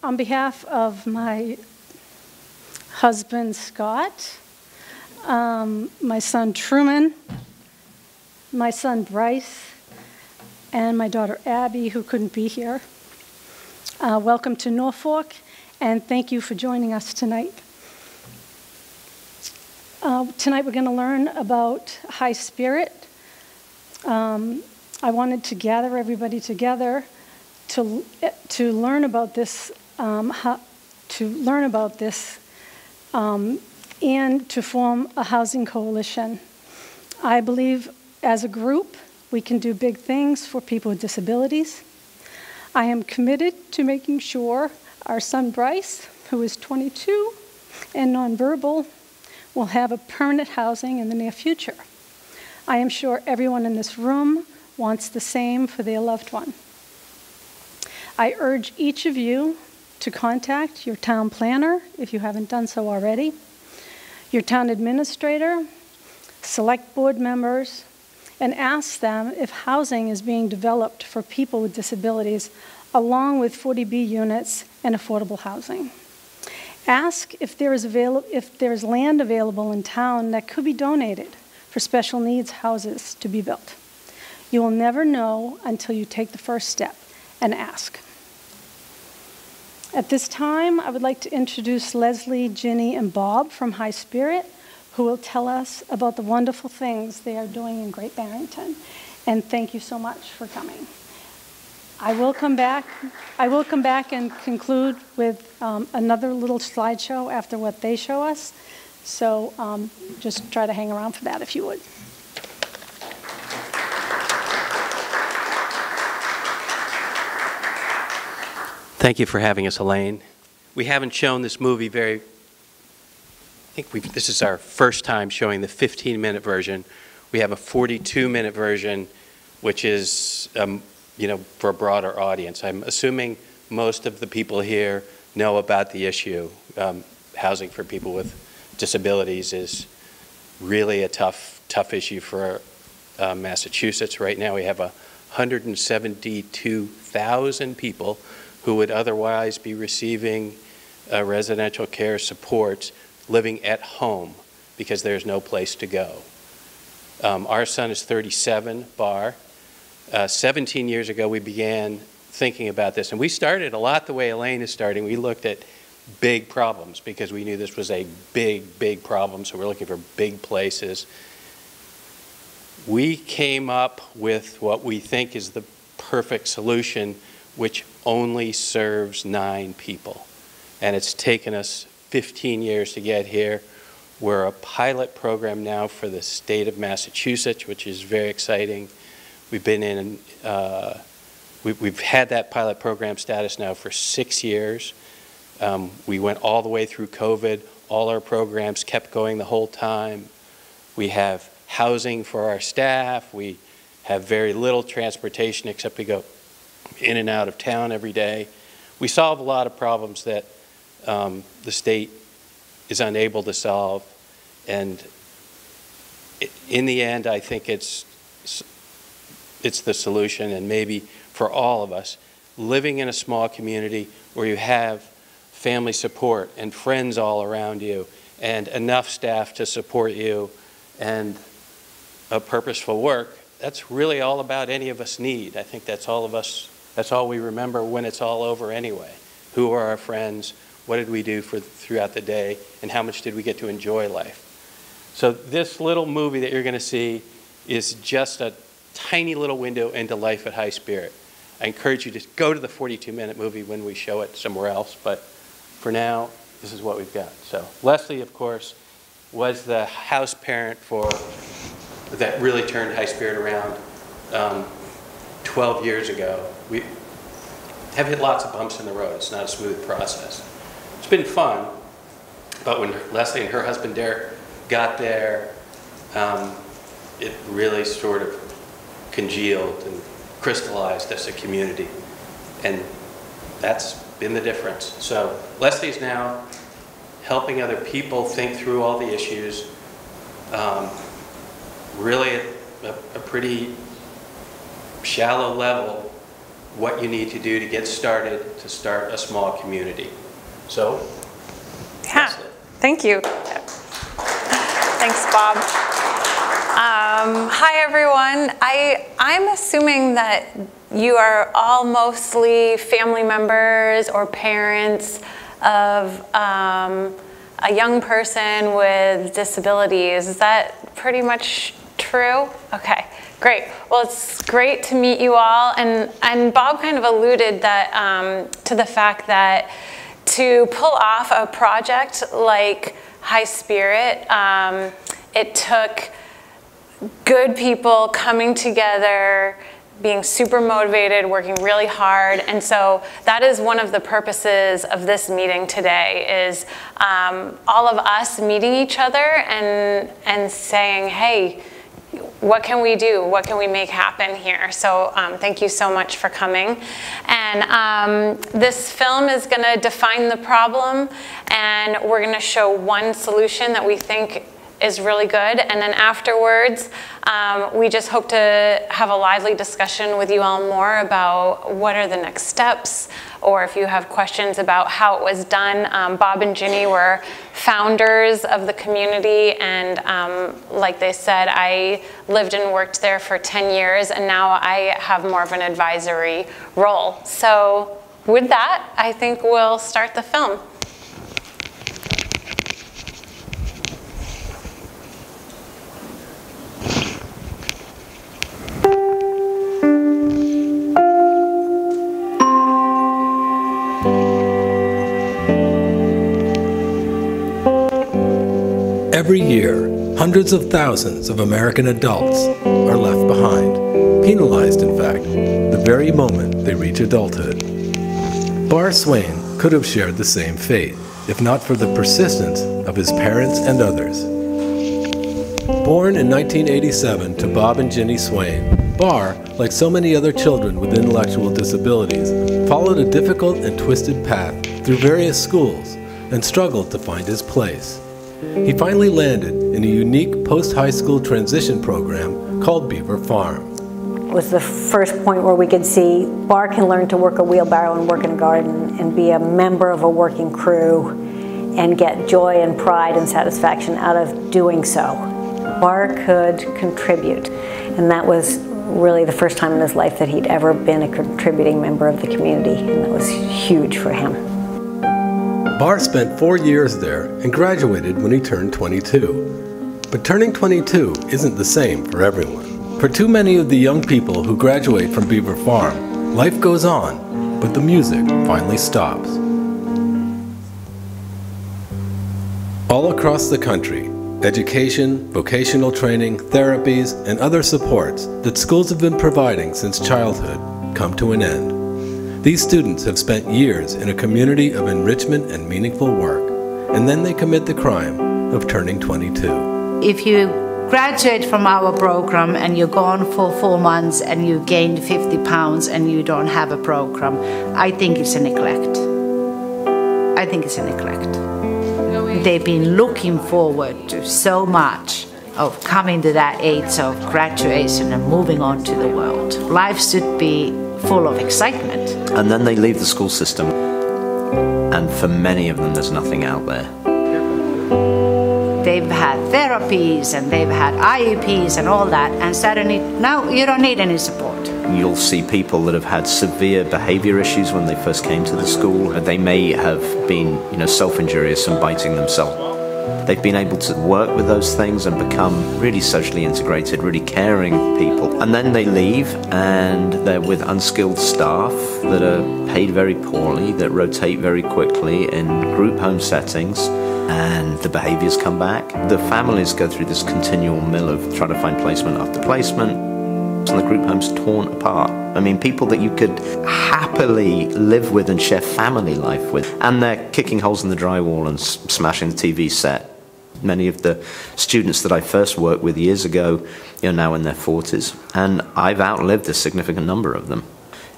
On behalf of my husband, Scott, my son, Truman, my son, Bryce, and my daughter, Abby, who couldn't be here, welcome to Norfolk, and thank you for joining us tonight. Tonight we're going to learn about high spirit. I wanted to gather everybody together to learn about this, and to form a housing coalition. I believe as a group we can do big things for people with disabilities. I am committed to making sure our son Bryce, who is 22 and nonverbal, will have a permanent housing in the near future. I am sure everyone in this room wants the same for their loved one. I urge each of you to contact your town planner, if you haven't done so already, your town administrator, select board members, and ask them if housing is being developed for people with disabilities, along with 40B units and affordable housing. Ask if there is land available in town that could be donated for special needs houses to be built. You will never know until you take the first step and ask. At this time, I would like to introduce Leslie, Ginny, and Bob from High Spirit, who will tell us about the wonderful things they are doing in Great Barrington. And thank you so much for coming. I will come back and conclude with another little slideshow after what they show us. So just try to hang around for that if you would. Thank you for having us, Elaine. We haven't shown this movie this is our first time showing the 15-minute version. We have a 42-minute version, which is for a broader audience. I'm assuming most of the people here know about the issue. Housing for people with disabilities is really a tough issue for Massachusetts. Right now we have 172,000 people who would otherwise be receiving residential care support living at home because there's no place to go. Our son is 37, Bar. 17 years ago we began thinking about this, and we started a lot the way Elaine is starting. We looked at big problems because we knew this was a big problem, so we're looking for big places. We came up with what we think is the perfect solution, which only serves 9 people. And it's taken us 15 years to get here. We're a pilot program now for the state of Massachusetts, which is very exciting. We've been in, we've had that pilot program status now for 6 years. We went all the way through COVID. All our programs kept going the whole time. We have housing for our staff. We have very little transportation except we go in and out of town every day. We solve a lot of problems that the state is unable to solve, and in the end I think it's the solution. And maybe for all of us living in a small community where you have family support and friends all around you and enough staff to support you and a purposeful work, that's really all about any of us need. I think that's all we remember when it's all over anyway. Who are our friends? What did we do throughout the day? And how much did we get to enjoy life? So this little movie that you're going to see is just a tiny little window into life at High Spirit. I encourage you to go to the 42-minute movie when we show it somewhere else, but for now, this is what we've got. So Leslie, of course, was the house parent that really turned High Spirit around 12 years ago. We have hit lots of bumps in the road. It's not a smooth process. It's been fun, but when Leslie and her husband Derek got there, it really sort of congealed and crystallized as a community, and that's been the difference. So Leslie's now helping other people think through all the issues, really at a pretty shallow level, what you need to do to get started to start a small community. So, yeah, thank you. Thanks, Bob. Hi, everyone. I'm assuming that you are all mostly family members or parents of a young person with disabilities. Is that pretty much true? Okay, great. Well, it's great to meet you all. And Bob kind of alluded that, to the fact that to pull off a project like High Spirit, it took good people coming together, being super motivated, working really hard. And so that is one of the purposes of this meeting today, is all of us meeting each other and saying, hey, what can we do? What can we make happen here? So thank you so much for coming. And this film is going to define the problem, and we're going to show one solution that we think is really good. And then afterwards, we just hope to have a lively discussion with you all more about what are the next steps, or if you have questions about how it was done. Bob and Ginny were founders of the community, and like they said, I lived and worked there for 10 years, and now I have more of an advisory role. So with that, I think we'll start the film. Every year, hundreds of thousands of American adults are left behind, penalized in fact, the very moment they reach adulthood. Bar Swain could have shared the same fate, if not for the persistence of his parents and others. Born in 1987 to Bob and Ginny Swain, Bar, like so many other children with intellectual disabilities, followed a difficult and twisted path through various schools and struggled to find his place. He finally landed in a unique post-high school transition program called Beaver Farm. It was the first point where we could see Bar can learn to work a wheelbarrow and work in a garden and be a member of a working crew and get joy and pride and satisfaction out of doing so. Bar could contribute, and that was really the first time in his life that he'd ever been a contributing member of the community, and that was huge for him. Bar spent 4 years there and graduated when he turned 22. But turning 22 isn't the same for everyone. For too many of the young people who graduate from Beaver Farm, life goes on, but the music finally stops. All across the country, education, vocational training, therapies, and other supports that schools have been providing since childhood come to an end. These students have spent years in a community of enrichment and meaningful work, and then they commit the crime of turning 22. If you graduate from our program and you're gone for 4 months and you gained 50 pounds and you don't have a program, I think it's a neglect. I think it's a neglect. They've been looking forward to so much of coming to that age of graduation and moving on to the world. Life should be full of excitement. And then they leave the school system, and for many of them there's nothing out there. They've had therapies and they've had IEPs and all that, and suddenly now you don't need any support. You'll see people that have had severe behavior issues when they first came to the school. They may have been, self-injurious and biting themselves. They've been able to work with those things and become really socially integrated, really caring people. And then they leave and they're with unskilled staff that are paid very poorly, that rotate very quickly in group home settings, and the behaviors come back. The families go through this continual mill of trying to find placement after placement, and the group home's torn apart. I mean, people that you could happily live with and share family life with, and they're kicking holes in the drywall and smashing the TV set. Many of the students that I first worked with years ago are now in their 40s, and I've outlived a significant number of them.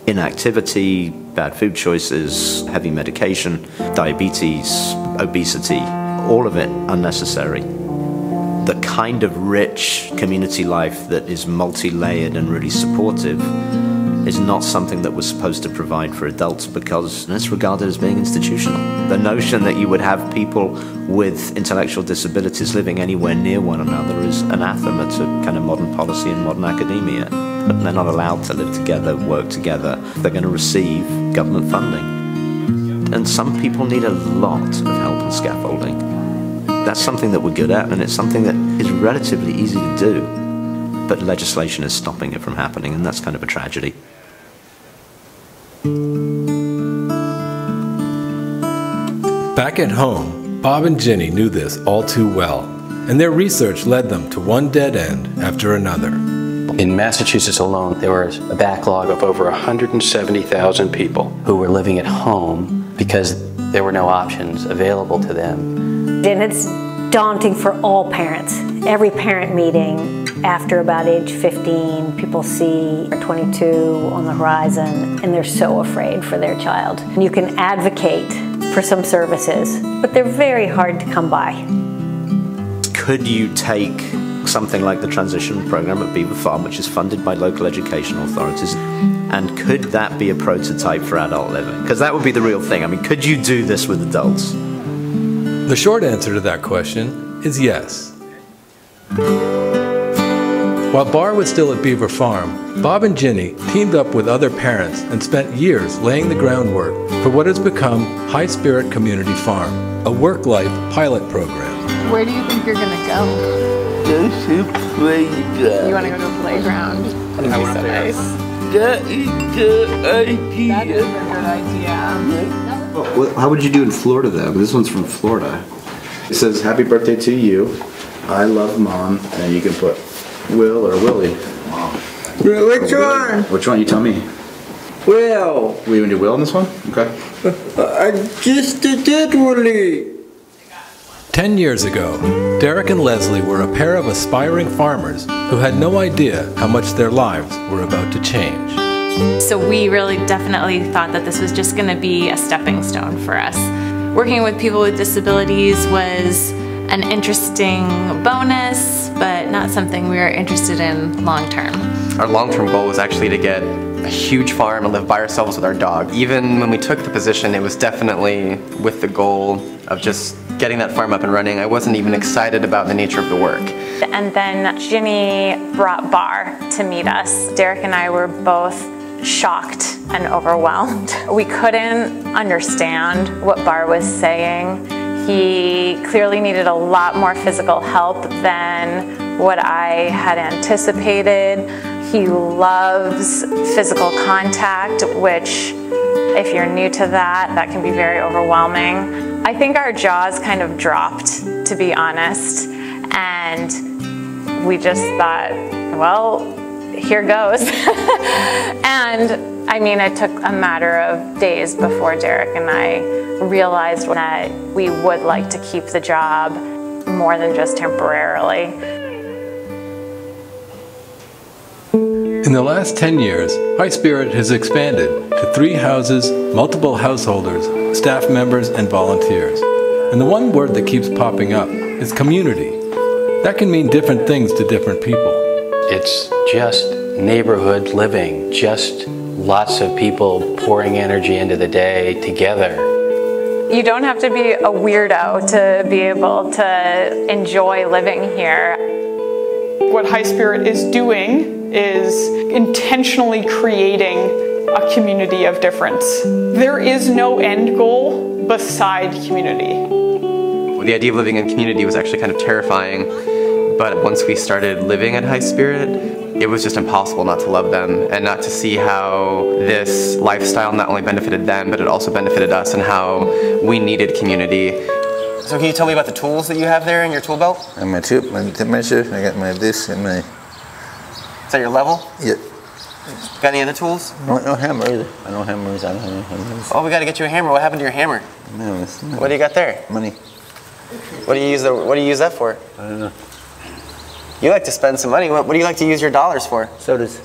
Inactivity, bad food choices, heavy medication, diabetes, obesity, all of it unnecessary. The kind of rich community life that is multi-layered and really supportive is not something that we're supposed to provide for adults because it's regarded as being institutional. The notion that you would have people with intellectual disabilities living anywhere near one another is anathema to kind of modern policy and modern academia. But they're not allowed to live together, work together. They're going to receive government funding. And some people need a lot of help and scaffolding. That's something that we're good at, and it's something that is relatively easy to do. But legislation is stopping it from happening, and that's kind of a tragedy. Back at home, Bob and Ginny knew this all too well, and their research led them to one dead end after another. In Massachusetts alone, there was a backlog of over 170,000 people who were living at home because there were no options available to them. And it's daunting for all parents. Every parent meeting after about age 15, people see 22 on the horizon and they're so afraid for their child. And you can advocate for some services, but they're very hard to come by. Could you take something like the transition program at Beaver Farm, which is funded by local educational authorities, and could that be a prototype for adult living? Because that would be the real thing. I mean, could you do this with adults? The short answer to that question is yes. While Bar was still at Beaver Farm, Bob and Ginny teamed up with other parents and spent years laying the groundwork for what has become High Spirit Community Farm, a work-life pilot program. Where do you think you're going to go? Just a playground. You want to go to a playground? That'd be so nice. That is the idea. That is a good idea. Well, how would you do in Florida, though? This one's from Florida. It says, "Happy birthday to you. I love Mom." And you can put Will or Willie. Which one? Which one? You tell me. Will. We even do Will in this one? Okay. I just did Willie. 10 years ago, Derek and Leslie were a pair of aspiring farmers who had no idea how much their lives were about to change. So we really definitely thought that this was just going to be a stepping stone for us. Working with people with disabilities was an interesting bonus, but not something we were interested in long term. Our long-term goal was actually to get a huge farm and live by ourselves with our dog. Even when we took the position, it was definitely with the goal of just getting that farm up and running. I wasn't even excited about the nature of the work. And then Ginny brought Bar to meet us. Derek and I were both shocked and overwhelmed. We couldn't understand what Bar was saying. He clearly needed a lot more physical help than what I had anticipated. He loves physical contact, which, if you're new to that, that can be very overwhelming. I think our jaws kind of dropped, to be honest, and we just thought, well, here goes. And I mean, it took a matter of days before Derek and I realized that we would like to keep the job more than just temporarily. In the last 10 years, High Spirit has expanded to 3 houses, multiple householders, staff members, and volunteers. And the one word that keeps popping up is community. That can mean different things to different people. It's just neighborhood living, just lots of people pouring energy into the day together. You don't have to be a weirdo to be able to enjoy living here. What High Spirit is doing is intentionally creating a community of difference. There is no end goal beside community. The idea of living in community was actually kind of terrifying, but once we started living at High Spirit, it was just impossible not to love them and not to see how this lifestyle not only benefited them, but it also benefited us and how we needed community. So can you tell me about the tools that you have there in your tool belt? And my tape measure, I got my this and my... Is that your level? Yeah. Got any other tools? No hammer either. I don't hammers, I don't have any hammers. Oh, we gotta get you a hammer. What happened to your hammer? No, it's not. What do you got there? Money. What do you use that for? I don't know. You like to spend some money. What do you like to use your dollars for? Sodas.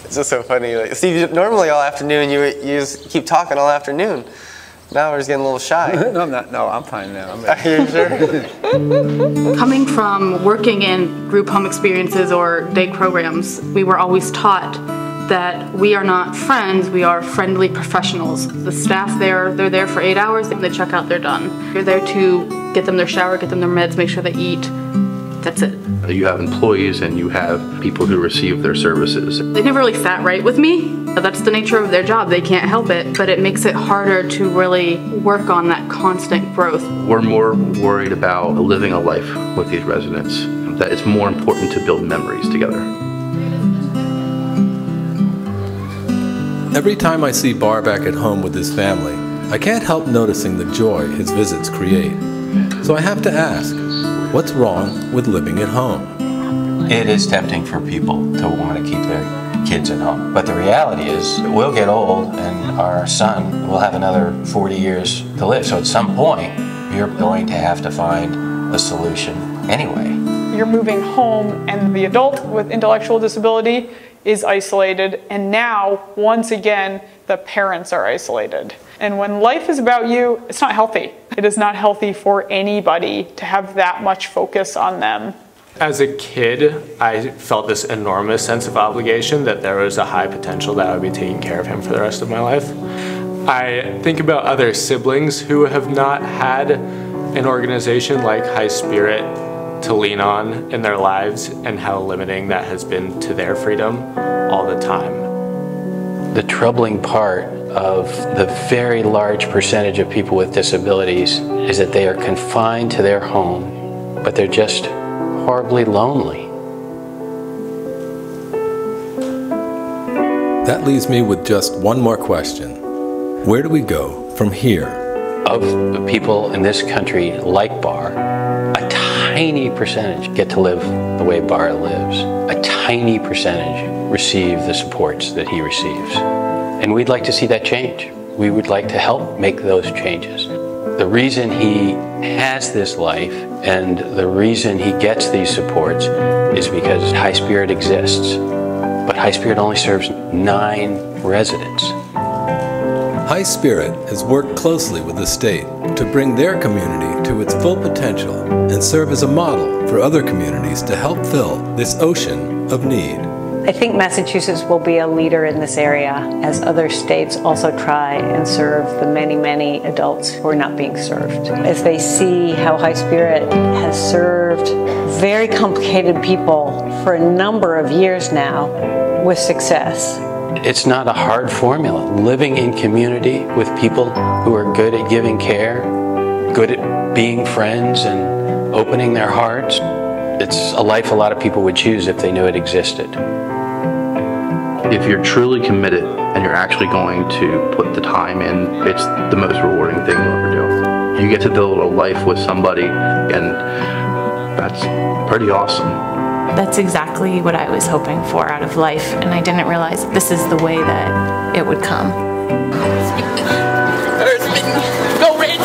It's just so funny. Like, Steve, normally all afternoon you keep talking all afternoon. Now we're just getting a little shy. No, I'm not. No, I'm fine now. Are you sure? Coming from working in group home experiences or day programs, we were always taught that we are not friends, we are friendly professionals. The staff there, they're there for 8 hours, and they check out, they're done. You're there to get them their shower, get them their meds, make sure they eat. That's it. You have employees and you have people who receive their services. They never really sat right with me. That's the nature of their job, they can't help it, but it makes it harder to really work on that constant growth. We're more worried about living a life with these residents, that it's more important to build memories together. Every time I see Bar back at home with his family, I can't help noticing the joy his visits create. So I have to ask, what's wrong with living at home? It is tempting for people to want to keep their kids at home. But the reality is, we'll get old and our son will have another 40 years to live. So at some point, you're going to have to find a solution anyway. You're moving home and the adult with intellectual disability is isolated, and now, once again, the parents are isolated. And when life is about you, it's not healthy. It is not healthy for anybody to have that much focus on them. As a kid, I felt this enormous sense of obligation that there was a high potential that I would be taking care of him for the rest of my life. I think about other siblings who have not had an organization like High Spirit to lean on in their lives and how limiting that has been to their freedom all the time. The troubling part of the very large percentage of people with disabilities is that they are confined to their home, but they're just horribly lonely. That leaves me with just one more question. Where do we go from here? Of the people in this country like Bar, a tiny percentage get to live the way Bar lives. A tiny percentage receive the supports that he receives. And we'd like to see that change. We would like to help make those changes. The reason he has this life and the reason he gets these supports is because High Spirit exists. But High Spirit only serves 9 residents. High Spirit has worked closely with the state to bring their community to its full potential and serve as a model for other communities to help fill this ocean of need. I think Massachusetts will be a leader in this area as other states also try and serve the many, many adults who are not being served. As they see how High Spirit has served very complicated people for a number of years now with success. It's not a hard formula. Living in community with people who are good at giving care, good at being friends and opening their hearts. It's a life a lot of people would choose if they knew it existed. If you're truly committed and you're actually going to put the time in, it's the most rewarding thing you'll ever do. You get to build a life with somebody, and that's pretty awesome. That's exactly what I was hoping for out of life, and I didn't realize this is the way that it would come. Go Red!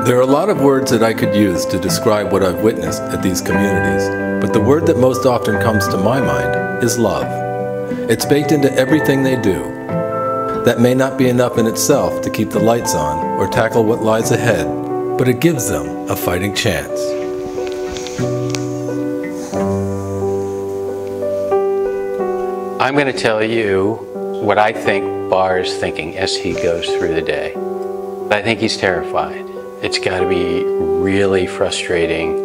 There are a lot of words that I could use to describe what I've witnessed at these communities, but the word that most often comes to my mind is love. It's baked into everything they do. That may not be enough in itself to keep the lights on or tackle what lies ahead, but it gives them a fighting chance. I'm going to tell you what I think Bar is thinking as he goes through the day. I think he's terrified. It's got to be really frustrating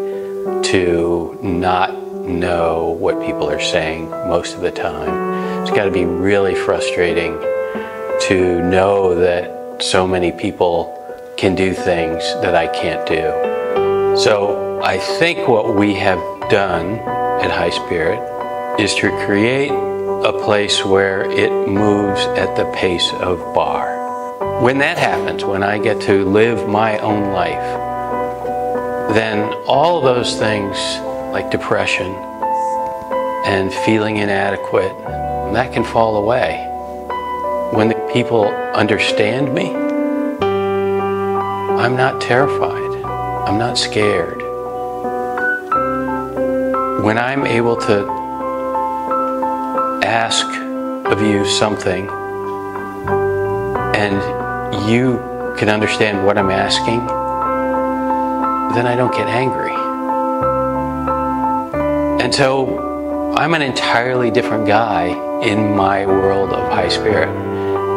to not know what people are saying most of the time. It's got to be really frustrating to know that so many people can do things that I can't do. So I think what we have done at High Spirit is to create a place where it moves at the pace of Bar. When that happens, when I get to live my own life, then all those things like depression and feeling inadequate, that can fall away. When the people understand me, I'm not terrified. I'm not scared. When I'm able to ask of you something and you can understand what I'm asking, then I don't get angry. And so I'm an entirely different guy in my world of high spirit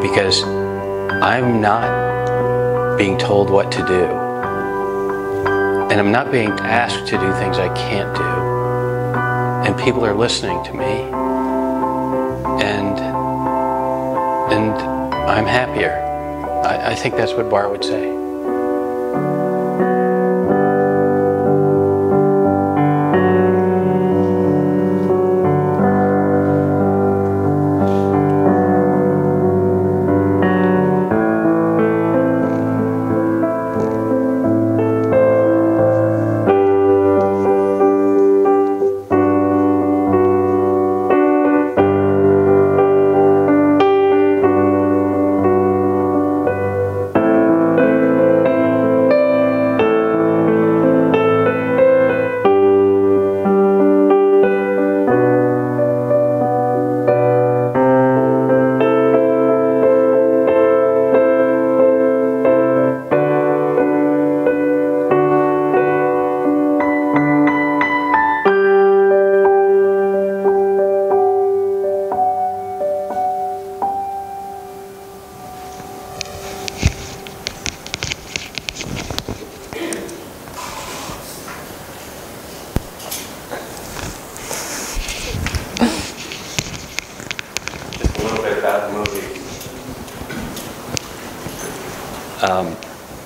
because I'm not being told what to do. And I'm not being asked to do things I can't do. And people are listening to me. And I'm happier. I think that's what Bar would say.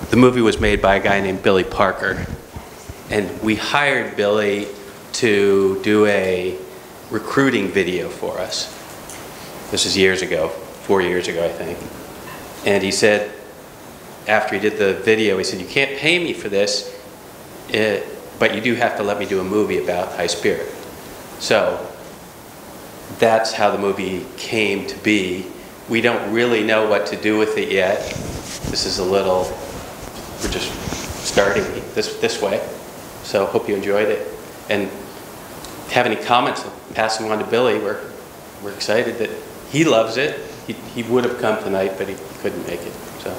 The movie was made by a guy named Billy Parker, and we hired Billy to do a recruiting video for us. This is years ago, 4 years ago, I think. And he said, after he did the video, he said, "You can't pay me for this, but you do have to let me do a movie about high spirit." So that's how the movie came to be. We don't really know what to do with it yet. This is a little, we're just starting this way. So hope you enjoyed it. And if you have any comments, pass them on to Billy. We're excited that he loves it. He would have come tonight, but he couldn't make it. So.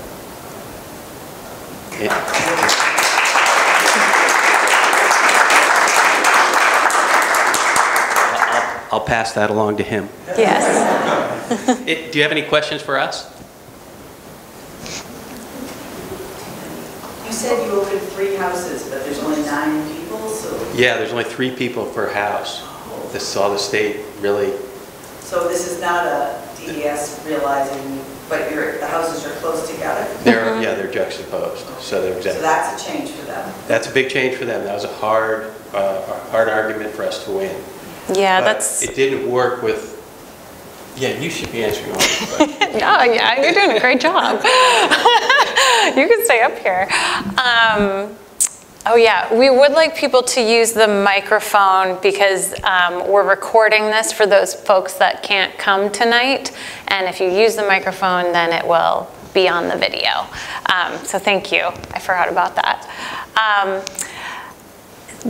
Yeah. I'll pass that along to him. Yes. Do you have any questions for us? You said you opened 3 houses, but there's only 9 people, so... Yeah, there's only 3 people per house. This is all the state really... So this is not a DDS realizing, but the houses are close together? Yeah, they're juxtaposed. So they're exactly... So that's a change for them? That's a big change for them. That was a hard argument for us to win. Yeah, but it didn't work with... Yeah, you should be answering all these questions. No, yeah, you're doing a great job. You can stay up here. Oh yeah, we would like people to use the microphone because we're recording this for those folks that can't come tonight. And if you use the microphone, then it will be on the video. So thank you. I forgot about that.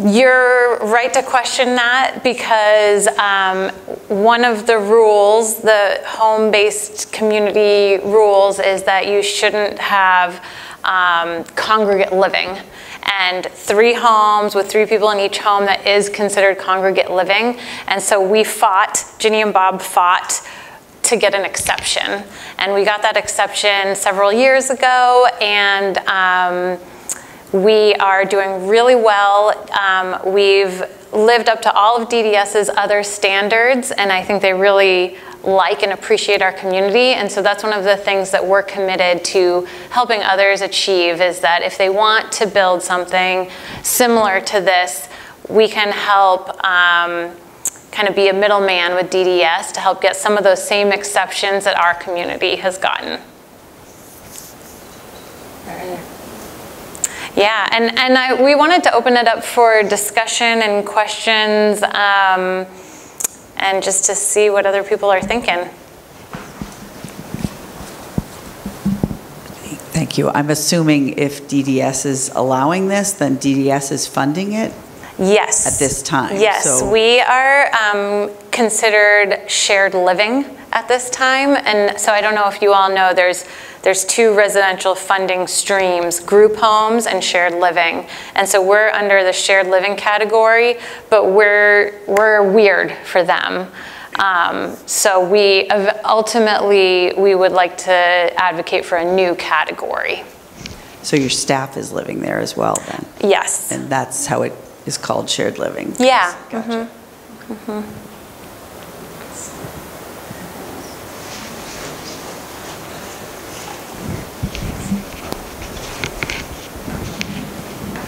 You're right to question that because one of the rules, the home-based community rules, is that you shouldn't have congregate living. And 3 homes with 3 people in each home, that is considered congregate living. And so we fought, Ginny and Bob fought to get an exception. And we got that exception several years ago, and we are doing really well. We've lived up to all of DDS's other standards, and I think they really like and appreciate our community. And so that's one of the things that we're committed to helping others achieve, is that if they want to build something similar to this, we can help kind of be a middleman with DDS to help get some of those same exceptions that our community has gotten. Yeah, and we wanted to open it up for discussion and questions, and just to see what other people are thinking. Thank you. I'm assuming if DDS is allowing this, then DDS is funding it? Yes. At this time. Yes, So we are considered shared living at this time. And so I don't know if you all know, there's two residential funding streams, group homes and shared living. And so we're under the shared living category, but we're weird for them. So we ultimately, we would like to advocate for a new category. So your staff is living there as well then? Yes. And that's how it is called shared living? Yeah. Gotcha.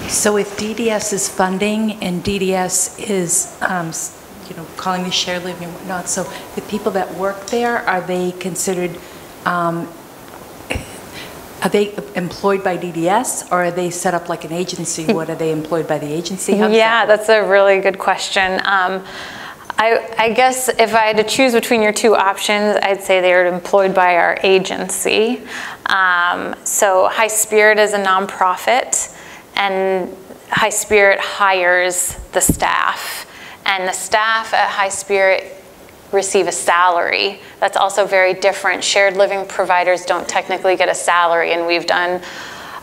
So if DDS is funding and DDS is, calling this shared living and whatnot, so the people that work there, are they considered, are they employed by DDS or are they set up like an agency? What, are they employed by the agency? Yeah, that's a really good question. I guess if I had to choose between your two options, I'd say they're employed by our agency. So High Spirit is a nonprofit, and High Spirit hires the staff. And the staff at High Spirit receive a salary. That's also very different. Shared living providers don't technically get a salary, and we've done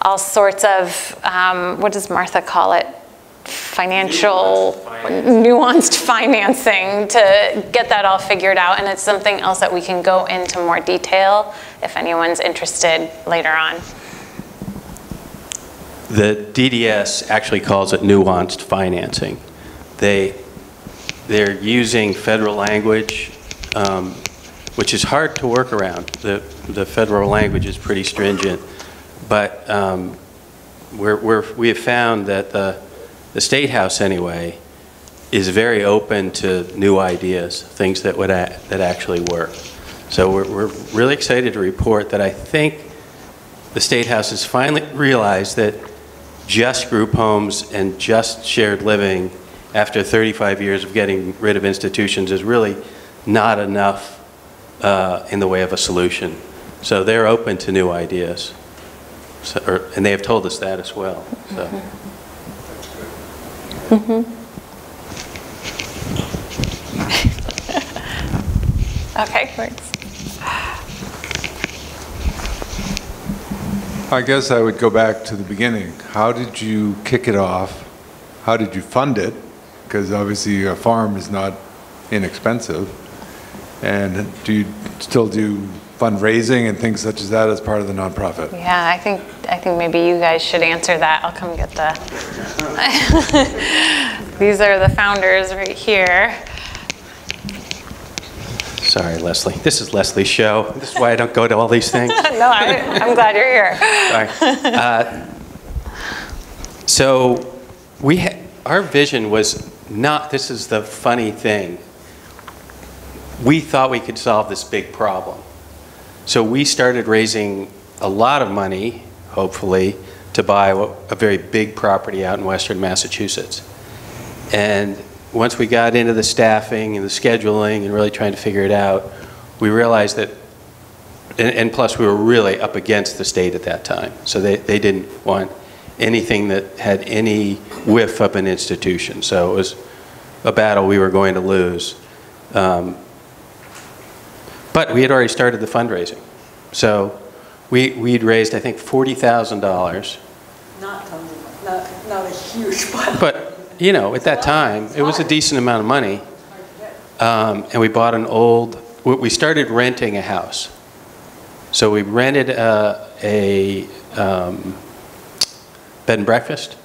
all sorts of, what does Martha call it? Nuanced financing to get that all figured out. And it's something else that we can go into more detail if anyone's interested later on. The DDS actually calls it nuanced financing. They're using federal language, which is hard to work around. The federal language is pretty stringent, but we have found that the State House, anyway, is very open to new ideas, things that would that actually work. So we're really excited to report that I think the State House has finally realized that just group homes and just shared living after 35 years of getting rid of institutions is really not enough in the way of a solution. So they're open to new ideas. So, and they have told us that as well. So. Okay, thanks. I guess I would go back to the beginning. How did you kick it off? How did you fund it? Because obviously a farm is not inexpensive. And do you still do fundraising and things such as that as part of the nonprofit? Yeah, I think maybe you guys should answer that. I'll come get the. These are the founders right here. Sorry, Leslie. This is Leslie's show. This is why I don't go to all these things. No, I'm glad you're here. Sorry. So our vision was not, this is the funny thing, we thought we could solve this big problem. So we started raising a lot of money, hopefully, to buy a very big property out in western Massachusetts. And once we got into the staffing and the scheduling and really trying to figure it out, we realized that, and plus we were really up against the state at that time. So they didn't want anything that had any whiff of an institution. So it was a battle we were going to lose. But we had already started the fundraising. So we'd raised, I think, $40,000. Not a huge budget. But, you know, at that time, it was a decent amount of money. And we bought we started renting a house. So we rented a bed and breakfast.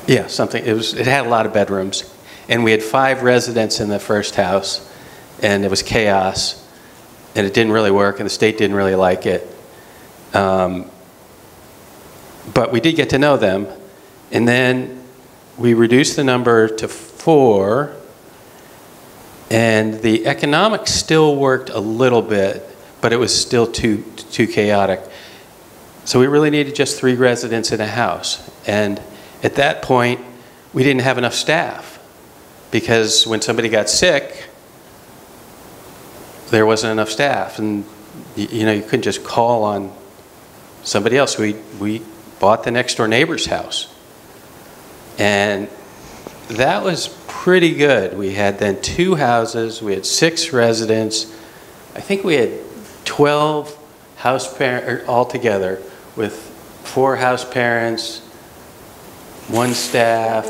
Yeah, something. It had a lot of bedrooms. And we had 5 residents in the first house. And it was chaos. And it didn't really work, and the state didn't really like it. But we did get to know them. And then we reduced the number to 4. And the economics still worked a little bit, but it was still too chaotic. So we really needed just 3 residents in a house. And at that point, we didn't have enough staff. Because when somebody got sick, there wasn't enough staff, and you know, you couldn't just call on somebody else. We bought the next door neighbor's house, And that was pretty good. We had then 2 houses, we had 6 residents. I think we had 12 house parents altogether, with 4 house parents, 1 staff,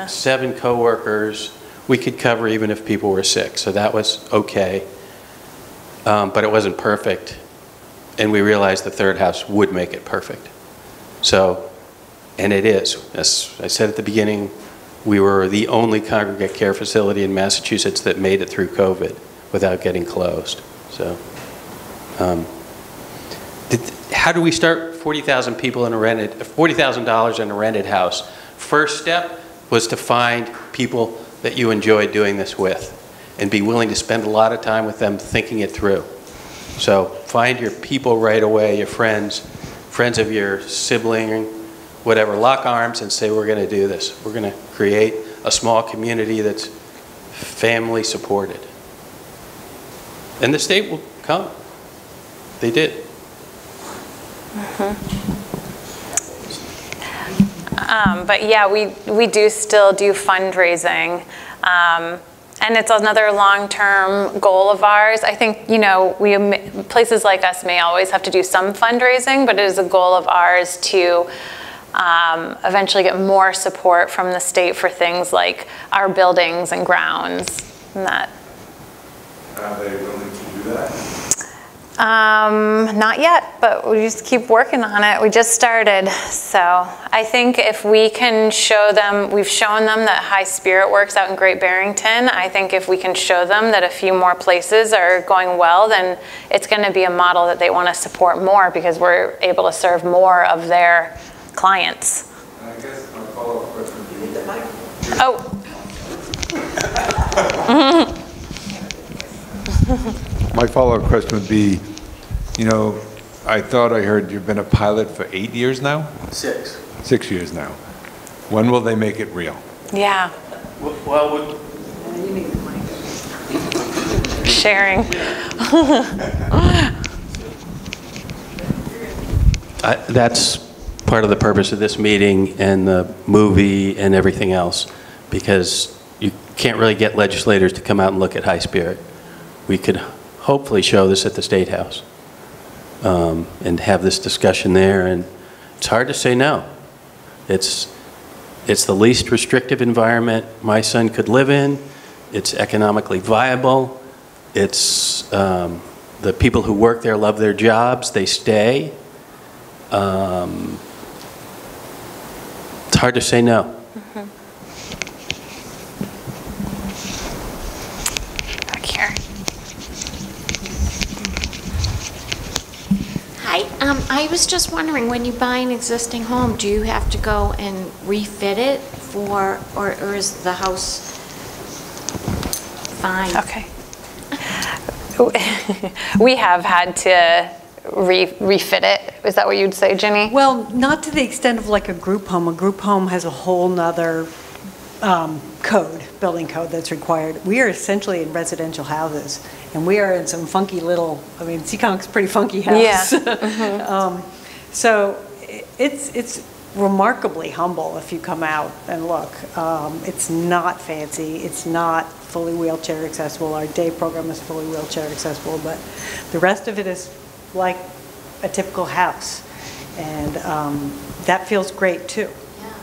7 coworkers. We could cover even if people were sick, so that was okay. But it wasn't perfect, and we realized the 3rd house would make it perfect. So, and it is. As I said at the beginning, we were the only congregate care facility in Massachusetts that made it through COVID without getting closed. So, how do we start 40,000 people in a rented, $40,000 in a rented house? First step was to find people that you enjoy doing this with and be willing to spend a lot of time with them thinking it through. So find your people right away, your friends of your sibling, whatever, lock arms and say, we're going to do this. We're going to create a small community that's family supported. And the state will come. They did. But yeah, we do still do fundraising. And it's another long-term goal of ours. I think, you know, places like us may always have to do some fundraising, but it is a goal of ours to eventually get more support from the state for things like our buildings and grounds and that. Are they willing to do that? Not yet, but we just keep working on it. We just started. So I think if we can show them, we've shown them that High Spirit works out in Great Barrington. I think if we can show them that a few more places are going well, then it's going to be a model that they want to support more because we're able to serve more of their clients. And I guess my follow-up question would be... My follow-up question would be, you know, I thought I heard you've been a pilot for 8 years now? 6. 6 years now. When will they make it real? Yeah. Well, sharing. That's part of the purpose of this meeting and the movie and everything else, because you can't really get legislators to come out and look at High Spirit. We could hopefully show this at the State House and have this discussion there, and it's hard to say no. It's the least restrictive environment my son could live in. It's economically viable. It's the people who work there love their jobs. They stay. It's hard to say no. Back here. Hi, I was just wondering, when you buy an existing home, do you have to go and refit it or is the house fine? Okay. We have had to refit it. Is that what you'd say, Ginny? Well, not to the extent of like a group home. A group home has a whole nother building code that's required. We are essentially in residential houses, and we are in some funky little, I mean, Seekonk's a pretty funky house. Yeah. So it's remarkably humble if you come out and look. It's not fancy. It's not fully wheelchair accessible. Our day program is fully wheelchair accessible, but the rest of it is like a typical house. And that feels great too,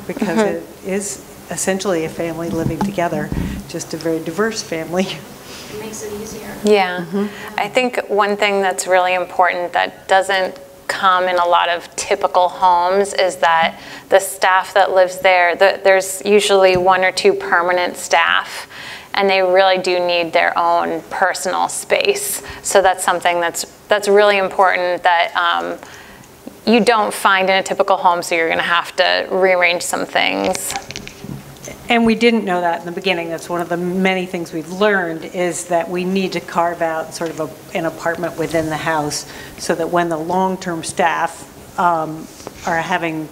because it is essentially a family living together, just a very diverse family. It makes it easier. Yeah. I think one thing that's really important that doesn't come in a lot of typical homes is that the staff that lives there, there's usually 1 or 2 permanent staff, and they really do need their own personal space. So that's something that's really important that you don't find in a typical home, so you're going to have to rearrange some things. And we didn't know that in the beginning. That's one of the many things we've learned, is that we need to carve out sort of an apartment within the house so that when the long-term staff are having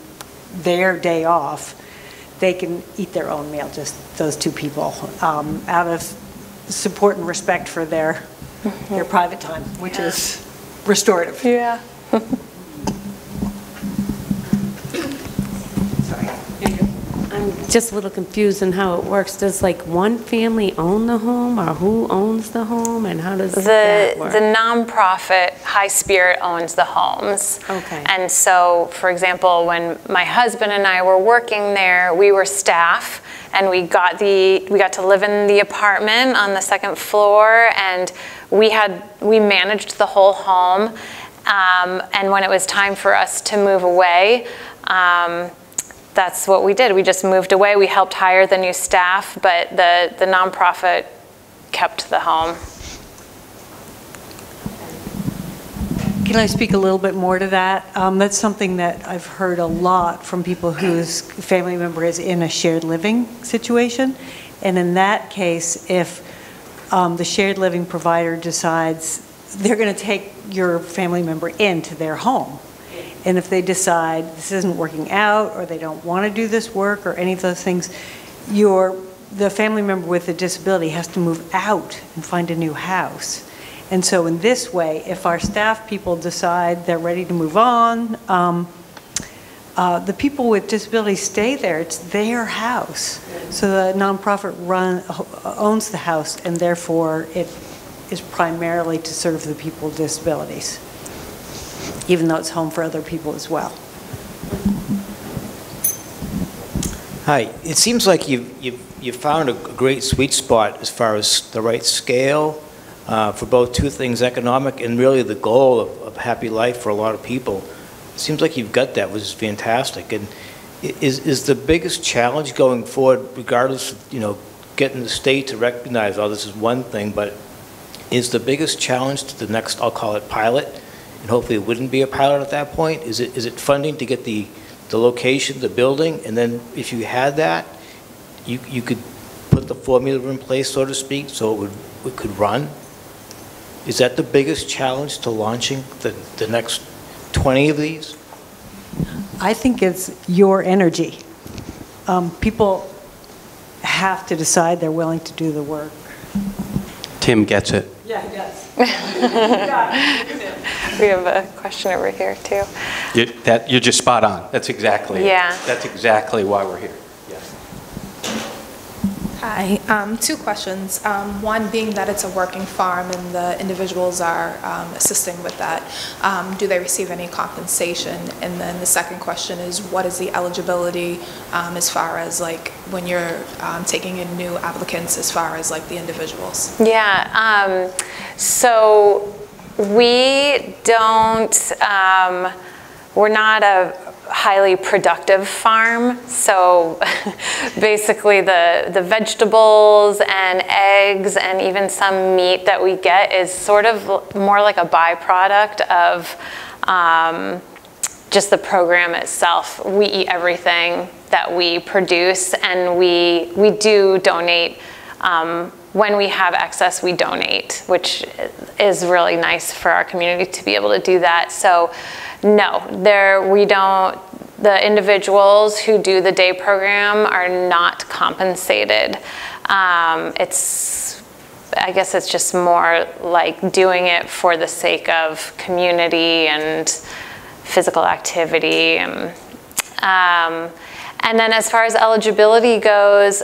their day off, they can eat their own meal, just those 2 people, out of support and respect for their private time, which is restorative. Yeah. Sorry. I'm just a little confused on how it works. Does like one family own the home, or who owns the home, and how does that work? The nonprofit High Spirit owns the homes. Okay. And so, for example, when my husband and I were working there, we were staff, and we got to live in the apartment on the second floor, and we managed the whole home. And when it was time for us to move away, that's what we did. We just moved away. We helped hire the new staff, but the nonprofit kept the home. Can I speak a little bit more to that? That's something that I've heard a lot from people whose family member is in a shared living situation. And in that case, if the shared living provider decides they're going to take your family member into their home, and if they decide this isn't working out, or they don't want to do this work, or any of those things, the family member with a disability has to move out and find a new house. And so in this way, if our staff people decide they're ready to move on, the people with disabilities stay there. It's their house. So the nonprofit owns the house, and therefore it is primarily to serve the people with disabilities, even though it's home for other people as well. Hi, it seems like you've found a great sweet spot as far as the right scale for both two things, economic and really the goal of happy life for a lot of people. It seems like you've got that, which is fantastic. And is the biggest challenge going forward, regardless of, getting the state to recognize, oh, this is one thing, but is the biggest challenge to the next, I'll call it pilot, and hopefully it wouldn't be a pilot at that point, is it funding to get the location, the building, and then if you had that, you could put the formula in place, so to speak, so it could run? Is that the biggest challenge to launching the next 20 of these? I think it's your energy. People have to decide they're willing to do the work. Tim gets it. Yeah, he does. We have a question over here too. You're just spot on. That's exactly Yeah. That's exactly why we're here. Hi, two questions. One being that it's a working farm and the individuals are assisting with that. Do they receive any compensation? And then the second question is, what is the eligibility as far as like when you're taking in new applicants as far as like the individuals? Yeah, so we don't, we're not a highly productive farm, so basically the vegetables and eggs and even some meat that we get is sort of more like a byproduct of just the program itself. We eat everything that we produce, and we do donate. When we have excess, we donate, which is really nice for our community to be able to do that. So no, we don't, the individuals who do the day program are not compensated. I guess it's just more like doing it for the sake of community and physical activity. And then as far as eligibility goes,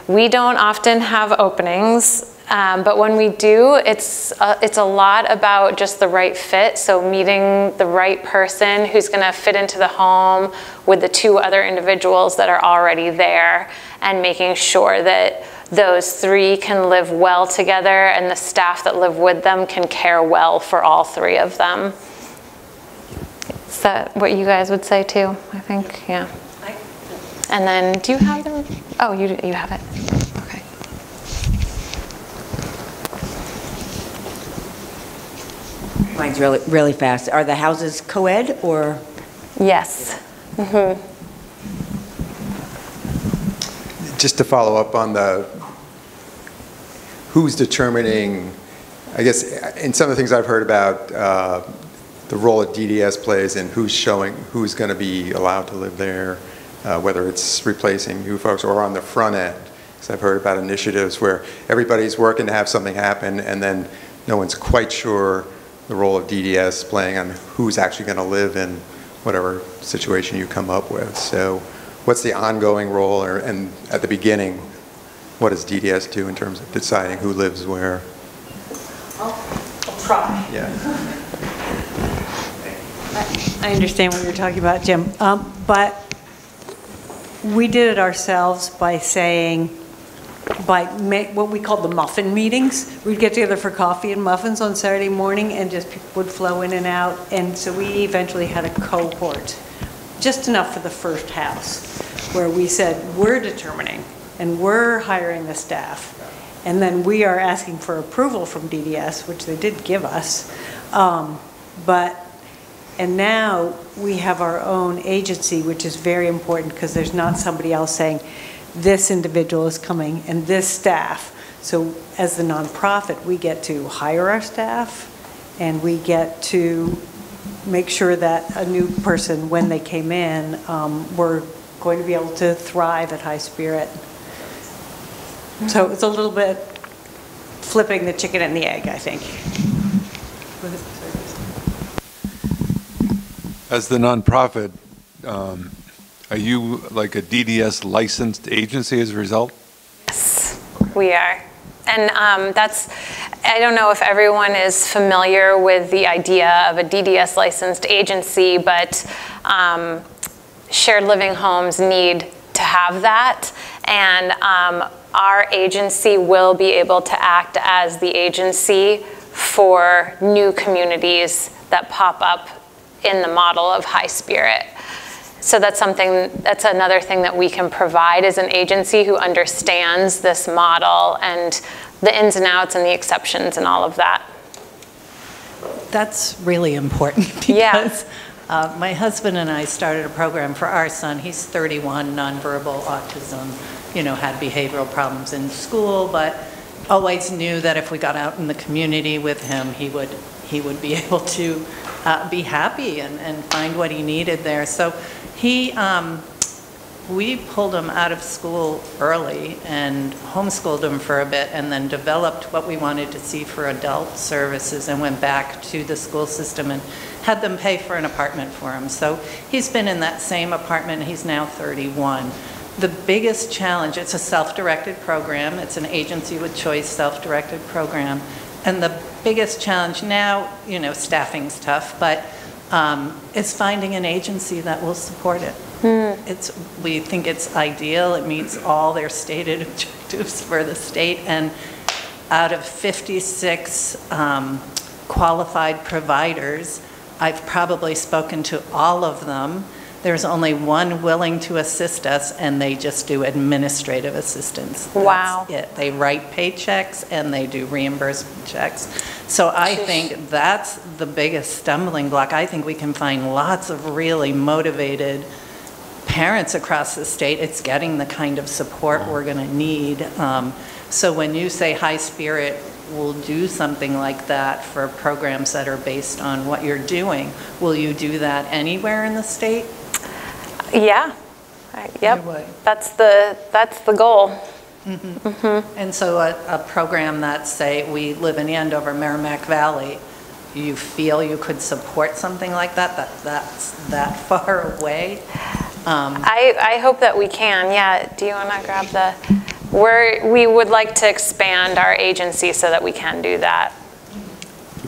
we don't often have openings. But when we do, it's a lot about just the right fit. So meeting the right person who's going to fit into the home with the two other individuals that are already there, and making sure that those three can live well together, and the staff that live with them can care well for all three of them. Is that what you guys would say too? I think, yeah. And then, do you have them? Oh, you have it. Okay. Mine's really fast. Are the houses co-ed or? Yes. Mm-hmm. Just to follow up on who's determining, I guess, in some of the things I've heard about the role that DDS plays in who's going to be allowed to live there, whether it's replacing new folks or on the front end. Because I've heard about initiatives where everybody's working to have something happen, and then no one's quite sure the role of DDS playing on who's actually going to live in whatever situation you come up with. So what's the ongoing role, and at the beginning, what does DDS do in terms of deciding who lives where? I'll try. Yeah. I understand what you're talking about, Jim. But we did it ourselves by saying, what we called the muffin meetings. We'd get together for coffee and muffins on Saturday morning, and just people would flow in and out. And so we eventually had a cohort, just enough for the first house, where we said, we're determining, and we're hiring the staff. And then we are asking for approval from DDS, which they did give us. And now we have our own agency, which is very important because there's not somebody else saying, this individual is coming and this staff. So as the nonprofit, we get to hire our staff, and we get to make sure that a new person, when they came in, were going to be able to thrive at High Spirit. So it's a little bit flipping the chicken and the egg, I think. As the nonprofit, are you like a DDS licensed agency as a result? Yes, we are. And I don't know if everyone is familiar with the idea of a DDS licensed agency, but shared living homes need to have that. And our agency will be able to act as the agency for new communities that pop up in the model of High Spirit. So that's another thing that we can provide as an agency who understands this model and the ins and outs and the exceptions and all of that. That's really important because my husband and I started a program for our son. He's 31, nonverbal autism, had behavioral problems in school, but always knew that if we got out in the community with him, he would be able to be happy and find what he needed there. So we pulled him out of school early and homeschooled him for a bit, and then developed what we wanted to see for adult services, and went back to the school system and had them pay for an apartment for him. So he's been in that same apartment. He's now 31. The biggest challenge, it's a self-directed program. It's an agency with choice self-directed program. And the biggest challenge now, staffing's tough, but is finding an agency that will support it. We think it's ideal. It meets all their stated objectives for the state. And out of 56 qualified providers, I've probably spoken to all of them. There's only one willing to assist us, and they just do administrative assistance. Wow. That's it. They write paychecks and they do reimbursement checks. So I think that's the biggest stumbling block. I think we can find lots of really motivated parents across the state. It's getting the kind of support we're going to need. So when you say High Spirit will do something like that for programs that are based on what you're doing, will you do that anywhere in the state? Yeah. Yep. That's the goal. And so a program that, say, we live in Andover, Merrimack Valley, you feel you could support something like that's that far away? I hope that we can. Yeah. Do you want to grab we would like to expand our agency so that we can do that.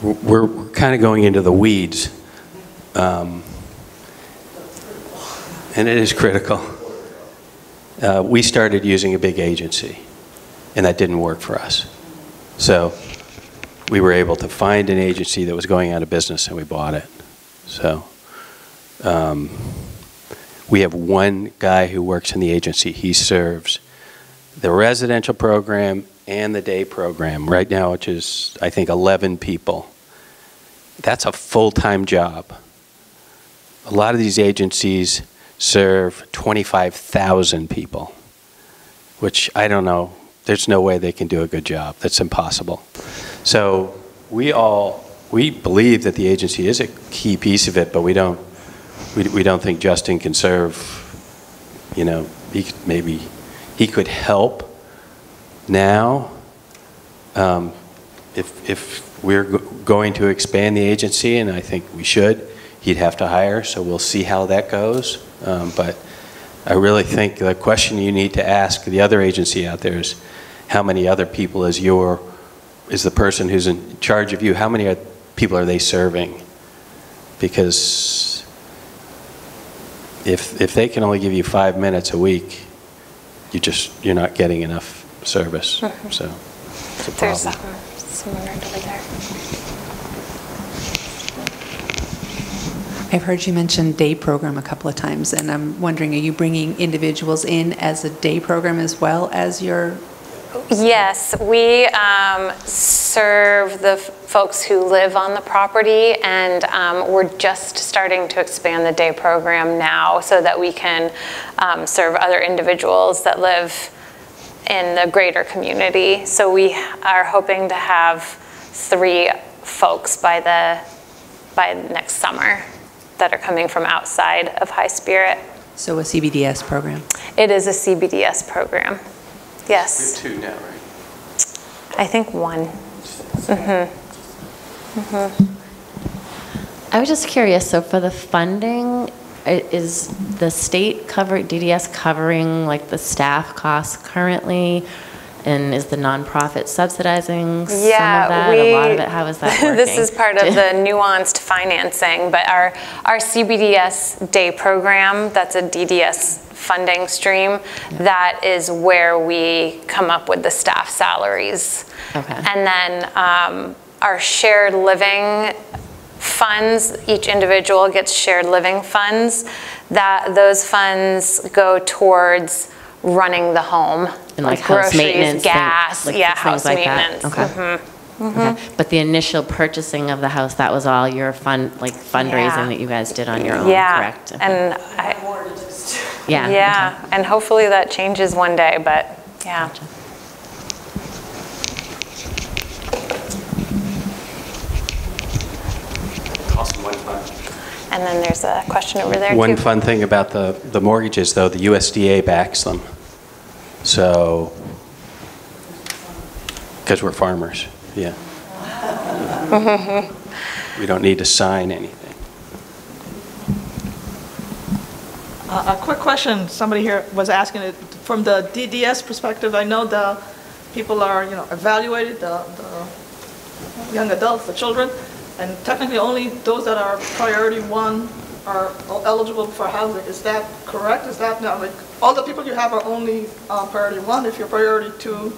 We're kind of going into the weeds. And it is critical. We started using a big agency, and that didn't work for us. So we were able to find an agency that was going out of business, and we bought it. So we have one guy who works in the agency. He serves the residential program and the day program right now, which is, I think, 11 people. That's a full-time job. A lot of these agencies serve 25,000 people, which I don't know. There's no way they can do a good job. That's impossible. So we believe that the agency is a key piece of it, but we don't think Justin can serve. Maybe he could help now. If we're going to expand the agency, and I think we should, he'd have to hire. So we'll see how that goes. But I really think the question you need to ask the other agency out there is, how many other people is the person who's in charge of you, how many people are they serving? Because if they can only give you 5 minutes a week, you're not getting enough service. Mhm. So it's a There's problem. someone right over there. I've heard you mention day program a couple of times, and I'm wondering, are you bringing individuals in as a day program as well as your... Yes, we serve the folks who live on the property, and we're just starting to expand the day program now so that we can serve other individuals that live in the greater community. So we are hoping to have 3 folks by next summer that are coming from outside of High Spirit. So a CBDS program? It is a CBDS program, yes. You're 2 now, right? I think 1. Mm-hmm. Mm-hmm. I was just curious, so for the funding, is the state DDS covering like the staff costs currently? And is the nonprofit subsidizing some of that? A lot of it, how is that working? This is part of the nuanced financing, but our CBDS day program, that's a DDS funding stream, that is where we come up with the staff salaries. Okay. And then our shared living funds, each individual gets shared living funds, those funds go towards running the home. And like house groceries, maintenance, gas, like yeah, things house like maintenance. that. Okay. Mm-hmm. Mm-hmm. Okay. But the initial purchasing of the house, that was all your fundraising Yeah. that you guys did on your own, Yeah, correct? Okay. and Yeah. yeah, and hopefully that changes one day, but yeah. Gotcha. Awesome, one fun. And then there's a question over there One too. fun thing about the mortgages, though, the USDA backs them. So, because we're farmers, yeah. We don't need to sign anything. A quick question, somebody here was asking it, from the DDS perspective, I know the people are, evaluated, the young adults, the children, and technically only those that are priority 1 are eligible for housing. Is that correct? Is that now, like, all the people you have are only priority 1? If you're priority 2,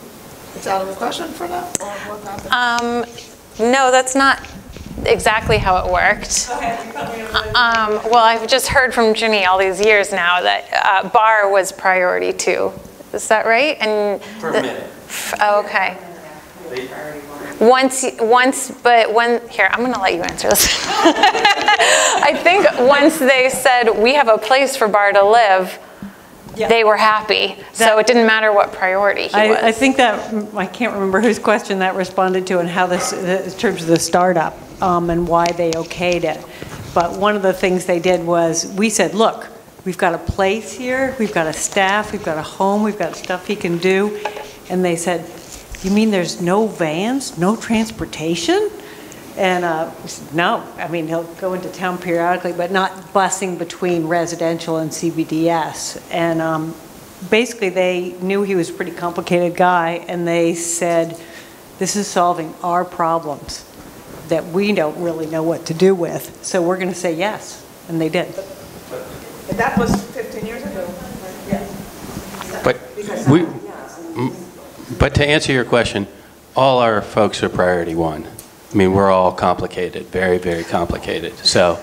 it's out of the question for now? Or what happens? No, that's not exactly how it worked. Well, I've just heard from Ginny all these years now that bar was priority 2. Is that right? And For a minute. Oh, okay. Here, I'm going to let you answer this. I think once they said, we have a place for Bar to live, they were happy. So it didn't matter what priority he was. I think that, I can't remember whose question that responded to and how this, in terms of the startup and why they okayed it. But one of the things they did was, we said, look, we've got a place here, we've got a staff, we've got a home, we've got stuff he can do. And they said, you mean there's no vans, no transportation? And we said, no, I mean, he'll go into town periodically, but not busing between residential and CBDS. And basically they knew he was a pretty complicated guy, and they said, this is solving our problems that we don't really know what to do with, so we're going to say yes. And they did. And that was 15 years ago. But to answer your question, all our folks are priority 1. I mean, we're all complicated, very, very complicated. So,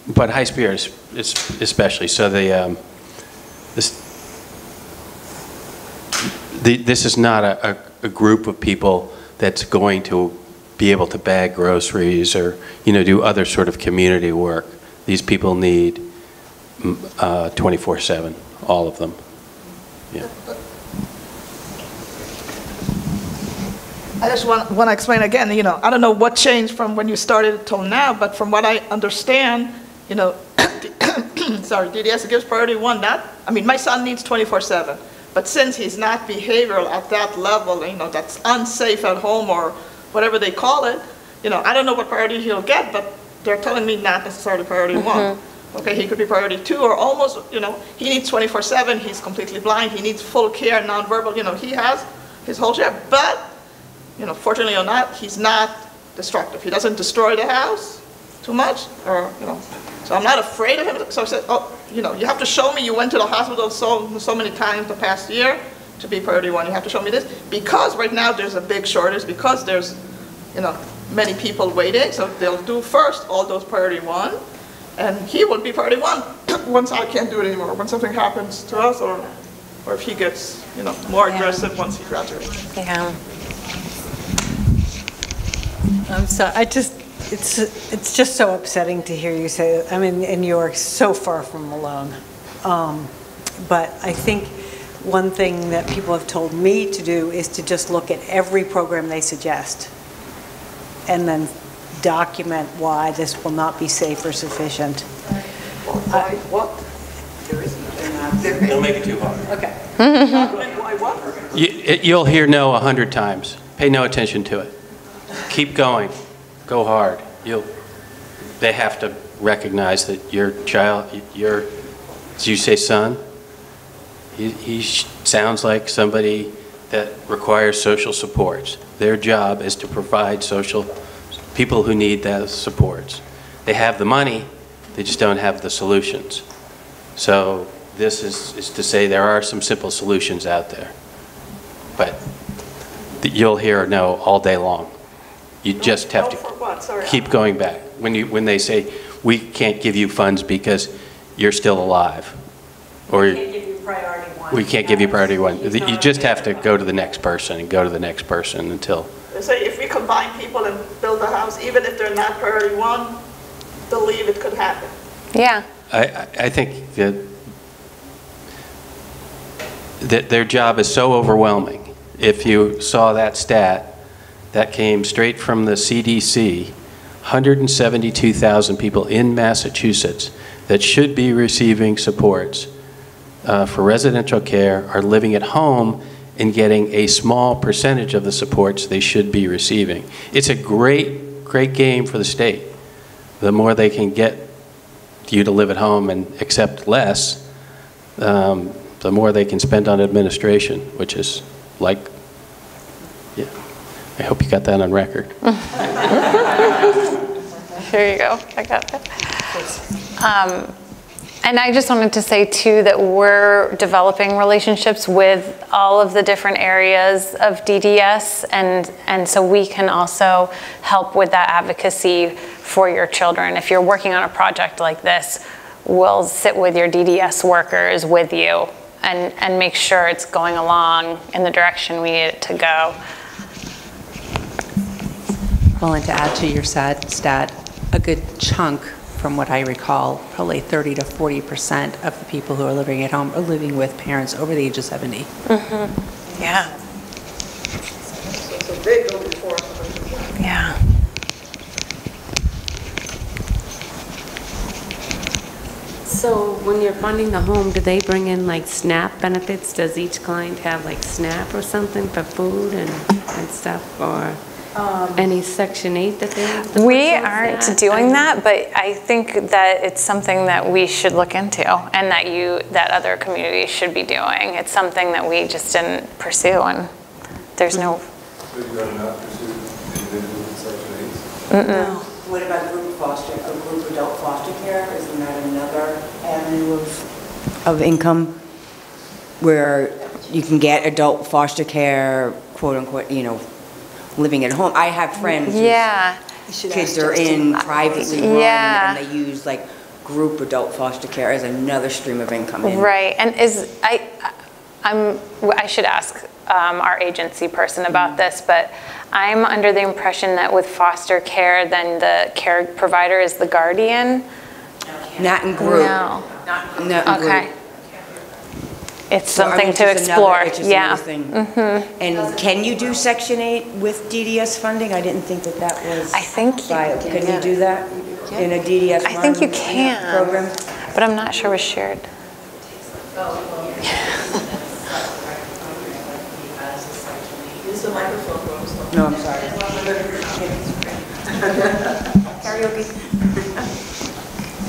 but High Spirit is especially. So this is not a group of people that's going to be able to bag groceries or do other sort of community work. These people need 24/7, all of them. Yeah. I just want to explain again, I don't know what changed from when you started till now, but from what I understand, sorry, DDS gives priority 1, my son needs 24/7, but since he's not behavioral at that level, that's unsafe at home or whatever they call it, I don't know what priority he'll get, but they're telling me not necessarily priority 1. Okay, he could be priority 2 or almost, he needs 24/7, he's completely blind, he needs full care, nonverbal, he has his whole share. But, fortunately or not, he's not destructive. He doesn't destroy the house too much, or, so I'm not afraid of him. So I said, you have to show me you went to the hospital so many times the past year to be priority 1. You have to show me this, because right now there's a big shortage, because there's, many people waiting, so they'll do first all those priority 1, and he will be priority 1 once I can't do it anymore, when something happens to us, or if he gets, more aggressive once he graduates. Yeah. I'm sorry, it's just so upsetting to hear you say that. I mean, and you're so far from alone. But I think one thing that people have told me to do is to just look at every program they suggest and then document why this will not be safe or sufficient. Why what? Don't make it too hard. Okay. Why what? You'll hear no 100 times. Pay no attention to it. Keep going. Go hard. They have to recognize that your child, as you say, son, he sounds like somebody that requires social supports. Their job is to provide people who need those supports. They have the money, they just don't have the solutions. So this is to say there are some simple solutions out there. But you'll hear no all day long. You just have to keep going back. When they say, we can't give you funds because you're still alive, or we can't give you priority 1. We can't give you priority 1. You just have to go to the next person and go to the next person until. They say if we combine people and build a house, even if they're not priority 1, believe it could happen. Yeah. I think that their job is so overwhelming. If you saw that stat, that came straight from the CDC, 172,000 people in Massachusetts that should be receiving supports for residential care are living at home and getting a small percentage of the supports they should be receiving. It's a great, great game for the state. The more they can get you to live at home and accept less, the more they can spend on administration, which is like, yeah. I hope you got that on record. Here you go. I got that. And I just wanted to say, too, that we're developing relationships with all of the different areas of DDS, and so we can also help with that advocacy for your children. If you're working on a project like this, we'll sit with your DDS workers with you and make sure it's going along in the direction we need it to go. Well, and to add to your stat, a good chunk, from what I recall, probably 30 to 40% of the people who are living at home are living with parents over the age of 70. Mm-hmm. Yeah. So they go before. Yeah. So when you're funding the home, do they bring in like SNAP benefits? Does each client have like SNAP or something for food and stuff, or any Section 8 that they have to We aren't doing that, but I think that it's something that we should look into, and that other communities should be doing. It's something that we just didn't pursue, and there's no. So you have not pursued individuals in Section 8s? No. What about group adult foster care? Isn't that another avenue of income where you can get adult foster care, quote unquote, living at home? I have friends whose kids are in privately run, and they use like group adult foster care as another stream of income. Right, and I should ask our agency person about this, but I'm under the impression that with foster care, then the care provider is the guardian. Not in group. No. Not in Okay. group. It's something to explore. Yeah. Mm-hmm. And can you do Section 8 with DDS funding? I didn't think that was. I think can you do that in a DDS? I think you can program, but I'm not sure it was shared. Use the microphone. No, I'm sorry. Karaoke.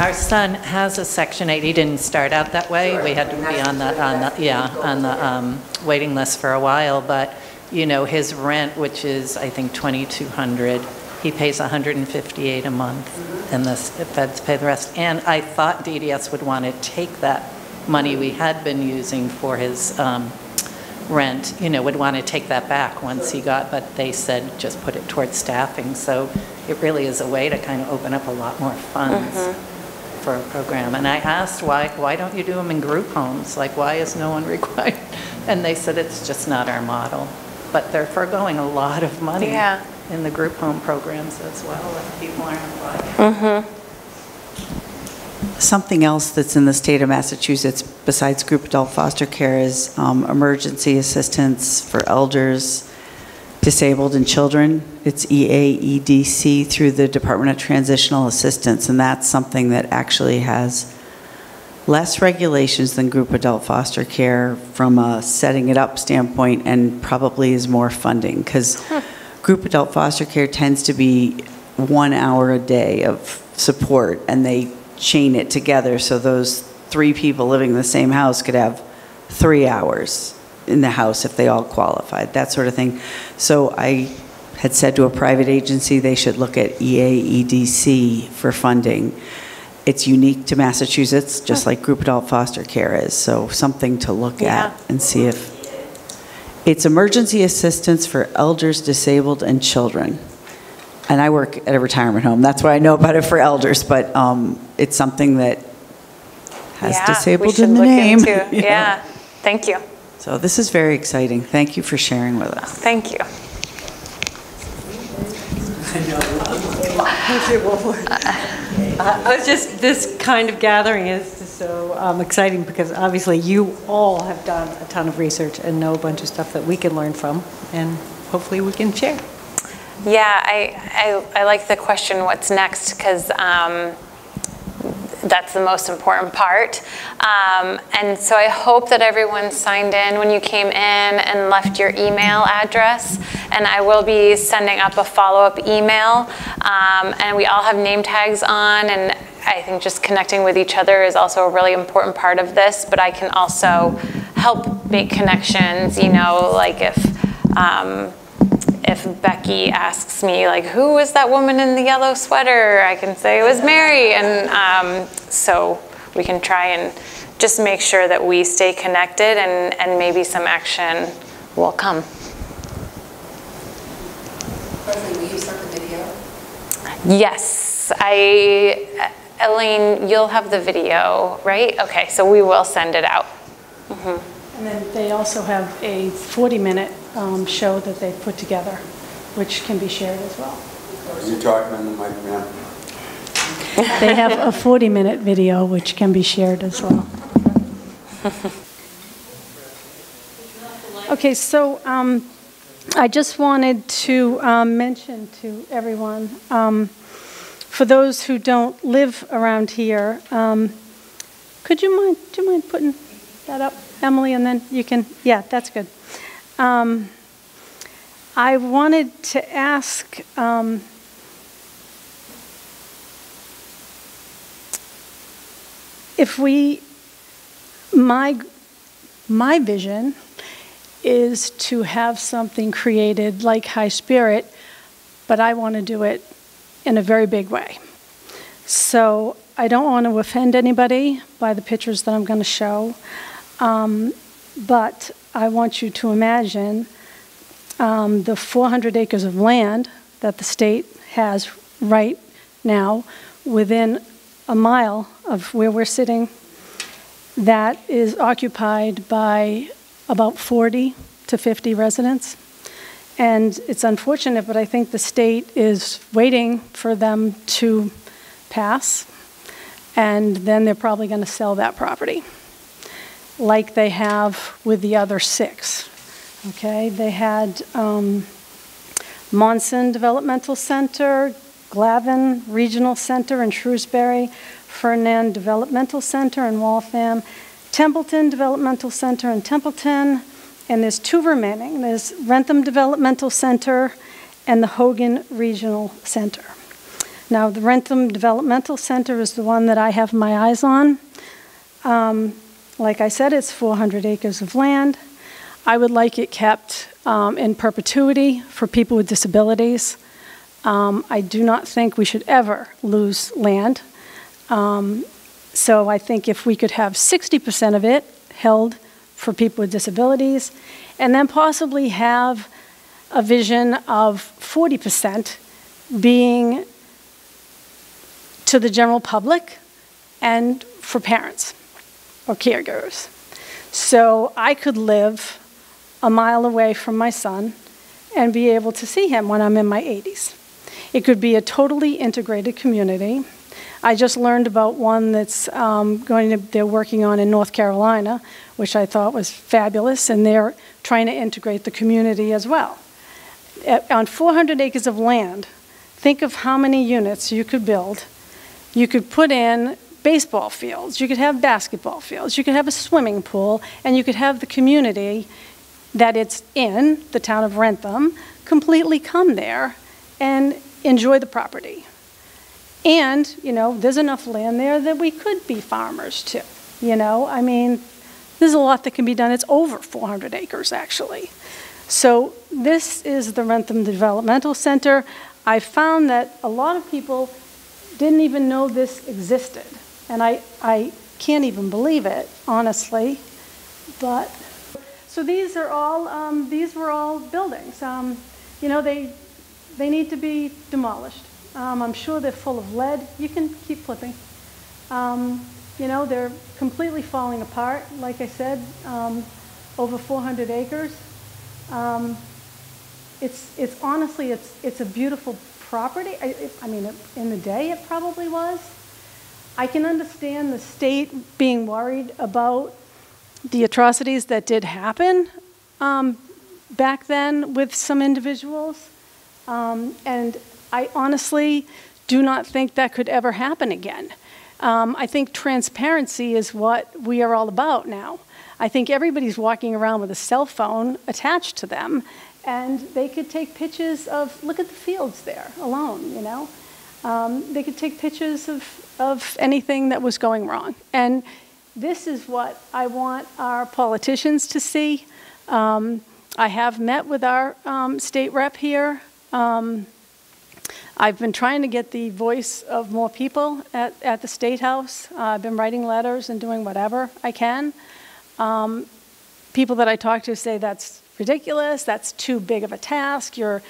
Our son has a Section 8. He didn't start out that way. We had to be on the waiting list for a while. But you know, his rent, which is I think $2,200, he pays $158 a month, and the feds pay the rest. And I thought DDS would want to take that money we had been using for his rent, you know, would want to take that back once he got, but they said just put it towards staffing. So it really is a way to kind of open up a lot more funds for a program. And I asked, why don't you do them in group homes? Like, why is no one required? And they said it's just not our model. But they're foregoing a lot of money in the group home programs as well if people aren't applying. Something else that's in the state of Massachusetts besides group adult foster care is emergency assistance for elders, disabled, and children. It's EAEDC through the Department of Transitional Assistance, and that's something that actually has less regulations than group adult foster care from a setting it up standpoint, and probably is more funding, because group adult foster care tends to be 1 hour a day of support, and they chain it together so those 3 people living in the same house could have 3 hours in the house if they all qualified, that sort of thing. So I had said to a private agency they should look at EAEDC for funding. It's unique to Massachusetts, just like group adult foster care is, so something to look at and see if it's emergency assistance for elders, disabled, and children. And I work at a retirement home. That's why I know about it for elders, but it's something that has disabled in the name. Yeah, thank you. So this is very exciting. Thank you for sharing with us. Thank you. This kind of gathering is so exciting because obviously you all have done a ton of research and know a bunch of stuff that we can learn from, and hopefully we can share. Yeah, I like the question, what's next, because that's the most important part. And so I hope that everyone signed in when you came in and left your email address. And I will be sending up a follow-up email. And we all have name tags on, and I think just connecting with each other is also a really important part of this. But I can also help make connections, you know, like if Becky asks me, like, who is that woman in the yellow sweater? I can say it was Mary. And so we can try and just make sure that we stay connected, and maybe some action will come. Leslie, will you start the video? Yes. Elaine, you'll have the video, right? Okay, so we will send it out. And then they also have a 40-minute show that they've put together, which can be shared as well. Are you talking on the mic, ma'am? They have a 40-minute video, which can be shared as well. Okay, so I just wanted to mention to everyone, for those who don't live around here, do you mind putting that up, Emily, and then you can, yeah, that's good. I wanted to ask, if my vision is to have something created like High Spirit, but I want to do it in a very big way. So I don't want to offend anybody by the pictures that I'm going to show, but I want you to imagine the 400 acres of land that the state has right now within a mile of where we're sitting, that is occupied by about 40 to 50 residents. And it's unfortunate, but I think the state is waiting for them to pass, and then they're probably going to sell that property, like they have with the other 6. Okay, they had Monson Developmental Center, Glavin Regional Center in Shrewsbury, Fernand Developmental Center in Waltham, Templeton Developmental Center in Templeton, and there's 2 remaining. There's Rentham Developmental Center and the Hogan Regional Center. Now, the Rentham Developmental Center is the one that I have my eyes on. Like I said, it's 400 acres of land. I would like it kept in perpetuity for people with disabilities. I do not think we should ever lose land. So I think if we could have 60% of it held for people with disabilities, and then possibly have a vision of 40% being to the general public and for parents or caregivers. So I could live a mile away from my son and be able to see him when I'm in my 80s. It could be a totally integrated community. I just learned about one that's they're working on in North Carolina, which I thought was fabulous, and they're trying to integrate the community as well. On 400 acres of land, think of how many units you could build. You could put in baseball fields, you could have basketball fields, you could have a swimming pool, and you could have the community that it's in, the town of Rentham, completely come there and enjoy the property. And, you know, there's enough land there that we could be farmers too. You know, I mean, there's a lot that can be done. It's over 400 acres, actually. So this is the Rentham Developmental Center. I found that a lot of people didn't even know this existed. And I can't even believe it, honestly. But, so these are all, these were all buildings. You know, they need to be demolished. I'm sure they're full of lead. You can keep flipping. You know, they're completely falling apart. Like I said, over 400 acres. It's honestly, it's a beautiful property. I mean, in the day it probably was. I can understand the state being worried about the atrocities that did happen back then with some individuals. And I honestly do not think that could ever happen again. I think transparency is what we are all about now. I think everybody's walking around with a cell phone attached to them, and they could take pictures of, look at the fields there alone, you know. They could take pictures of anything that was going wrong. And this is what I want our politicians to see. I have met with our state rep here. I've been trying to get the voice of more people at the State House. I've been writing letters and doing whatever I can. People that I talk to say that's ridiculous, that's too big of a task, you're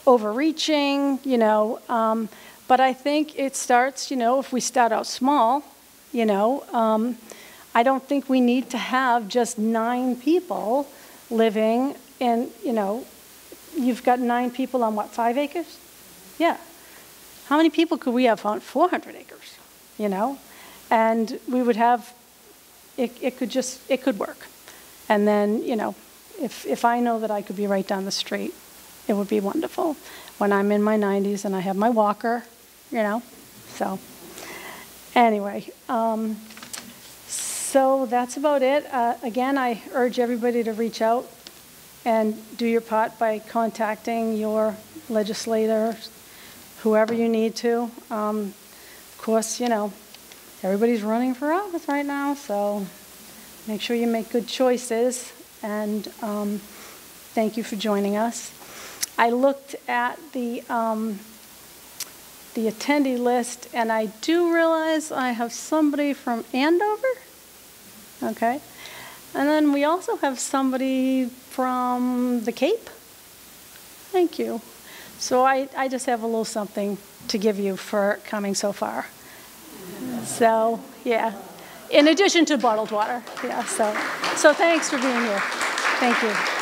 overreaching, you know. But I think it starts, you know, if we start out small, you know. I don't think we need to have just 9 people living in, you know, you've got 9 people on what, 5 acres? Yeah. How many people could we have on 400 acres, you know? And we would have, it could work. And then, you know, if I know that I could be right down the street, it would be wonderful. When I'm in my 90s and I have my walker, you know, so anyway. So that's about it. Again, I urge everybody to reach out and do your part by contacting your legislators, whoever you need to. Of course, you know, everybody's running for office right now, so make sure you make good choices. And thank you for joining us. I looked at the attendee list, and I do realize I have somebody from Andover. Okay. And then we also have somebody from the Cape. Thank you. So I just have a little something to give you for coming so far. So, yeah. In addition to bottled water. Yeah, so thanks for being here. Thank you.